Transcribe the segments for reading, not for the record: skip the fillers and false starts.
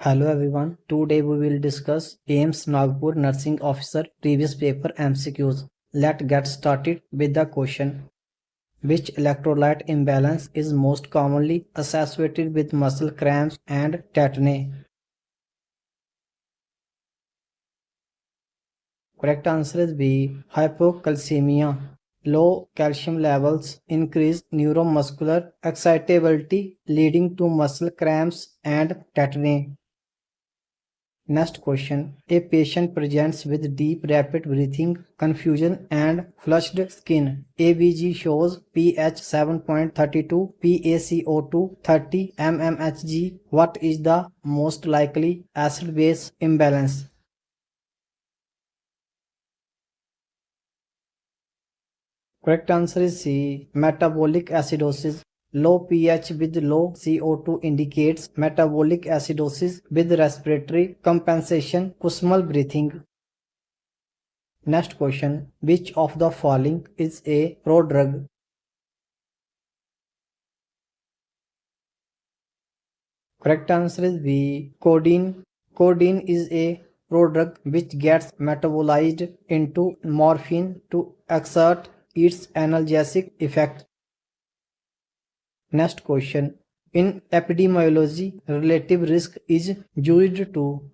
Hello everyone. Today we will discuss AIMS Nagpur Nursing Officer previous paper MCQs. Let's get started with the question. Which electrolyte imbalance is most commonly associated with muscle cramps and tetany? Correct answer is B. Hypocalcemia. Low calcium levels increase neuromuscular excitability leading to muscle cramps and tetany. Next question. A patient presents with deep rapid breathing, confusion and flushed skin. ABG shows pH 7.32, PaCO2 30 mmHg. What is the most likely acid-base imbalance? Correct answer is C. Metabolic acidosis. Low pH with low CO2 indicates metabolic acidosis with respiratory compensation, Kussmaul breathing. Next question. Which of the following is a prodrug? Correct answer is B. Codeine. Codeine is a prodrug which gets metabolized into morphine to exert its analgesic effect. Next question. In epidemiology, relative risk is used to.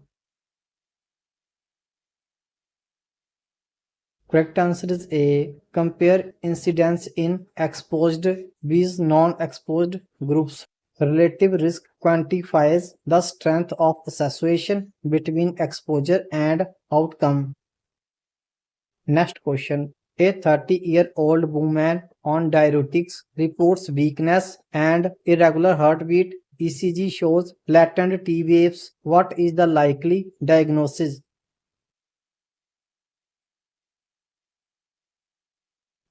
Correct answer is A. Compare incidence in exposed with non-exposed groups. Relative risk quantifies the strength of association between exposure and outcome. Next question. A 30-year-old woman on diuretics reports weakness and irregular heartbeat. ECG shows latent T waves. What is the likely diagnosis?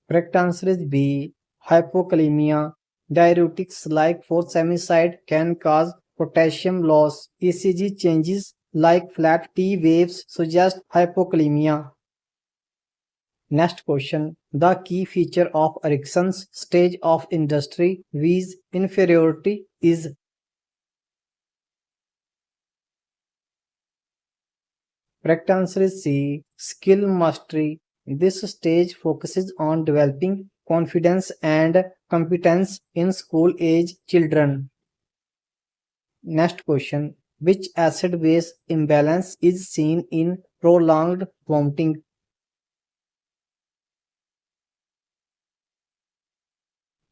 Correct answer is B. Hypokalemia. Diuretics like furosemide can cause potassium loss. ECG changes like flat T waves suggest hypokalemia. Next question. The key feature of Ericsson's stage of industry with inferiority is. Correct answer is C. Skill mastery. This stage focuses on developing confidence and competence in school age children. Next question. Which acid base imbalance is seen in prolonged vomiting?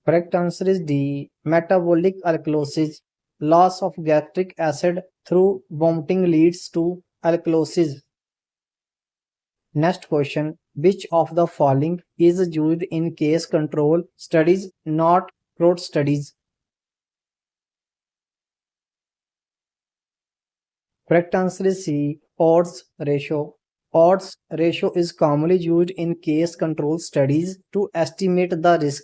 Correct answer is D. Metabolic alkalosis. Loss of gastric acid through vomiting leads to alkalosis. Next question. Which of the following is used in case control studies, not growth studies? Correct answer is C. Odds ratio. Odds ratio is commonly used in case control studies to estimate the risk.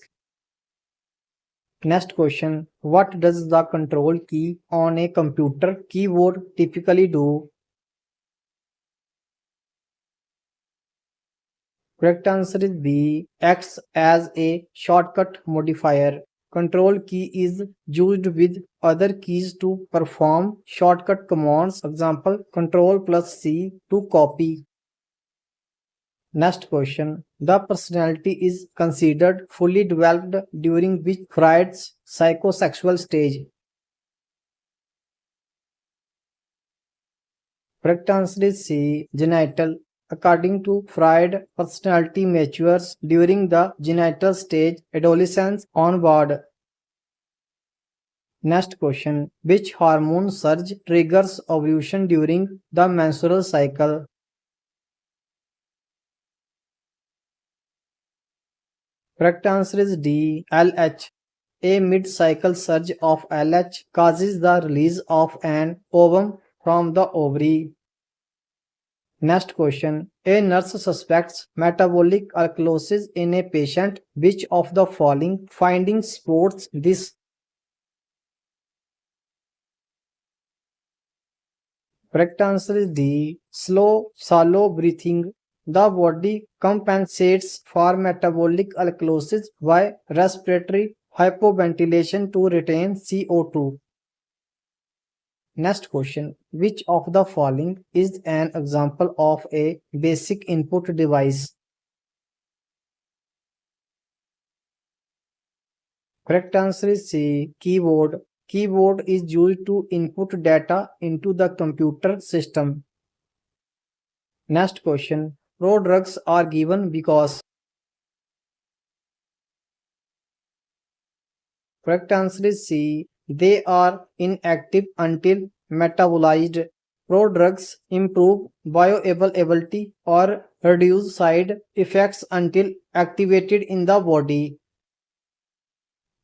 Next question. What does the control key on a computer keyboard typically do? Correct answer is B. Acts as a shortcut modifier. Control key is used with other keys to perform shortcut commands. Example, Control plus C to copy. Next question. The personality is considered fully developed during which Freud's psychosexual stage? Correct answer is C. Genital. According to Freud, personality matures during the genital stage, adolescence onward. Next question. Which hormone surge triggers ovulation during the menstrual cycle? Correct answer is D. LH. A mid-cycle surge of LH causes the release of an ovum from the ovary. Next question. A nurse suspects metabolic alkalosis in a patient. Which of the following findings supports this? Correct answer is D. Slow, shallow breathing. The body compensates for metabolic alkalosis by respiratory hypoventilation to retain CO2. Next question. Which of the following is an example of a basic input device? Correct answer is C. Keyboard. Keyboard is used to input data into the computer system. Next question. Prodrugs are given because. Correct answer is C. They are inactive until metabolized. Prodrugs improve bioavailability or reduce side effects until activated in the body.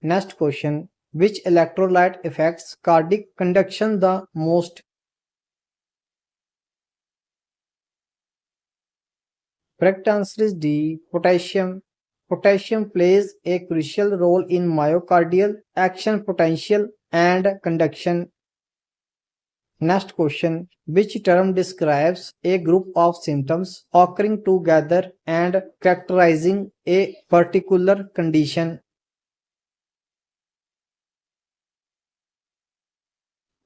Next question. Which electrolyte affects cardiac conduction the most? Correct answer is D. Potassium. Potassium plays a crucial role in myocardial action potential and conduction. Next question. Which term describes a group of symptoms occurring together and characterizing a particular condition?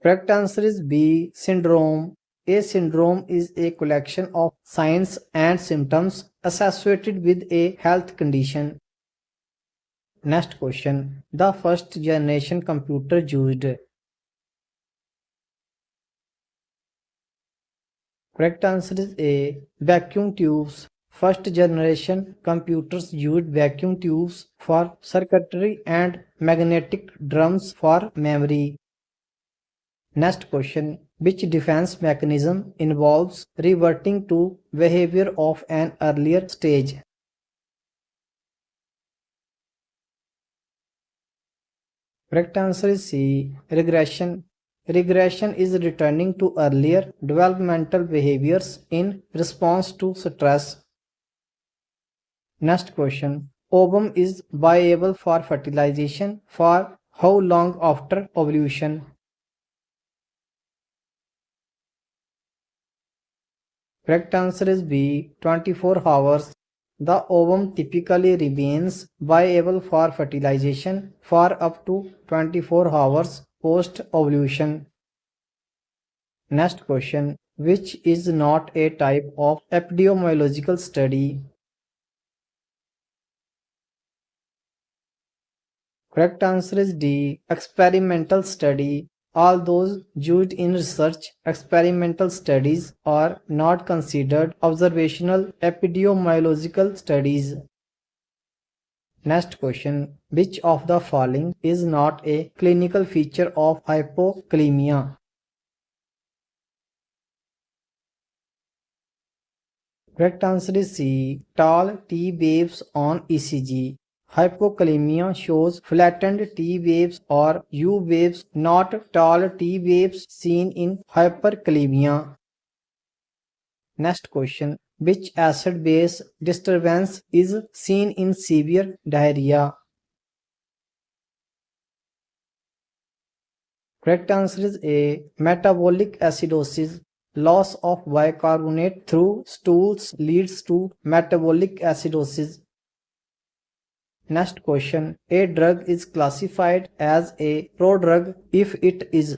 Correct answer is B. Syndrome. A syndrome is a collection of signs and symptoms associated with a health condition. Next question. The first generation computer used. Correct answer is A. Vacuum tubes. First generation computers used vacuum tubes for circuitry and magnetic drums for memory. Next question. Which defense mechanism involves reverting to behavior of an earlier stage? Correct answer is C. Regression. Regression is returning to earlier developmental behaviors in response to stress. Next question. Ovum is viable for fertilization for how long after ovulation? Correct answer is B. 24 hours. The ovum typically remains viable for fertilization for up to 24 hours post ovulation. Next question. Which is not a type of epidemiological study? Correct answer is D. Experimental study. All those used in research, experimental studies are not considered observational epidemiological studies. Next question. Which of the following is not a clinical feature of hypokalemia? Correct answer is C. Tall T waves on ECG. Hypokalemia shows flattened T waves or U waves, not tall T waves seen in hyperkalemia. Next question. Which acid base disturbance is seen in severe diarrhea? Correct answer is A. Metabolic acidosis. Loss of bicarbonate through stools leads to metabolic acidosis. Next question. A drug is classified as a prodrug if it is.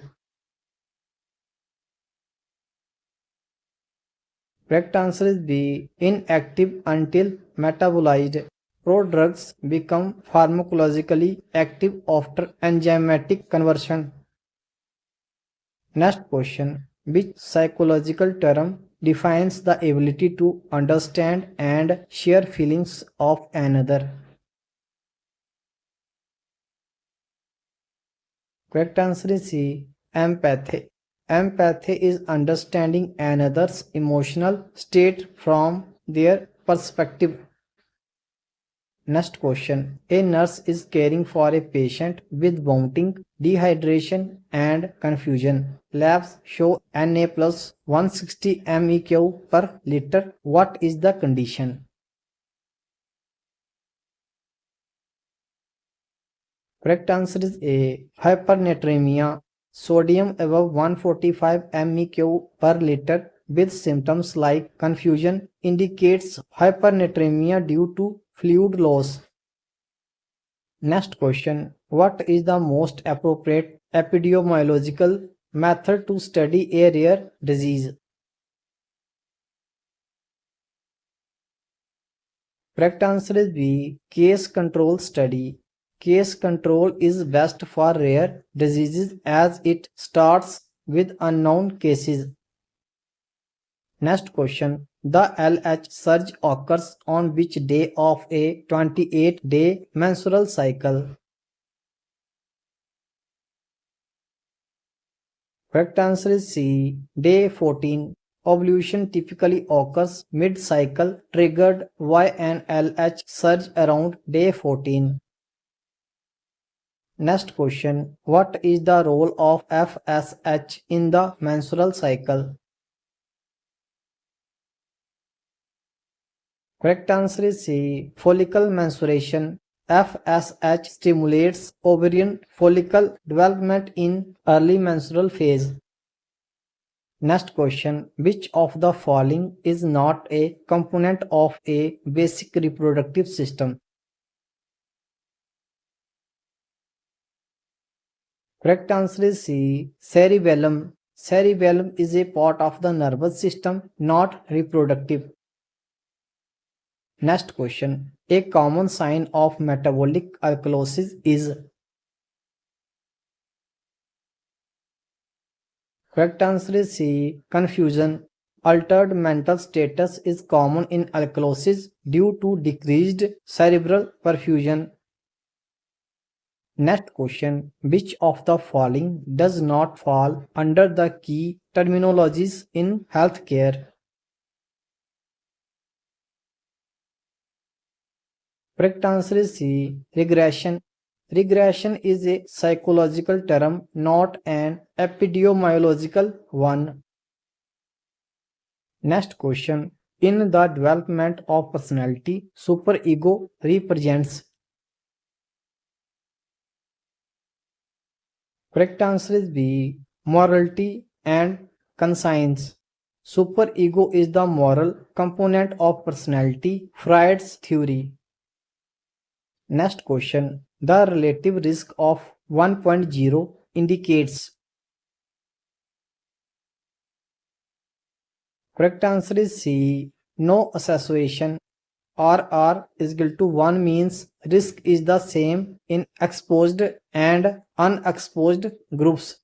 Correct answer is B. Inactive until metabolized. Prodrugs become pharmacologically active after enzymatic conversion. Next question. Which psychological term defines the ability to understand and share feelings of another? Correct answer is C. Empathy. Empathy is understanding another's emotional state from their perspective. Next question. A nurse is caring for a patient with vomiting, dehydration, and confusion. Labs show Na plus 160 MEq per liter. What is the condition? Correct answer is A. Hypernatremia. Sodium above 145 MEq per liter with symptoms like confusion indicates hypernatremia due to fluid loss. Next question. What is the most appropriate epidemiological method to study a rare disease. Correct answer is B. Case control study. Case control is best for rare diseases as it starts with unknown cases. Next question. The LH surge occurs on which day of a 28-day menstrual cycle? Correct answer is C. Day 14. Ovulation typically occurs mid-cycle triggered by an LH surge around day 14. Next question. What is the role of FSH in the menstrual cycle? Correct answer is C. Follicle menstruation. FSH stimulates ovarian follicle development in early menstrual phase. Next question. Which of the following is not a component of a basic reproductive system? Correct answer is C. Cerebellum. Cerebellum is a part of the nervous system, not reproductive. Next question. A common sign of metabolic alkalosis is? Correct answer is C. Confusion. Altered mental status is common in alkalosis due to decreased cerebral perfusion. Next question. Which of the following does not fall under the key terminologies in healthcare? Correct answer is C. Regression. Regression is a psychological term, not an epidemiological one. Next question. In the development of personality, superego represents? Correct answer is B. Morality and conscience. Superego is the moral component of personality, Freud's theory. Next question. The relative risk of 1.0 indicates? Correct answer is C. No association. RR is equal to 1 means risk is the same in exposed and unexposed groups.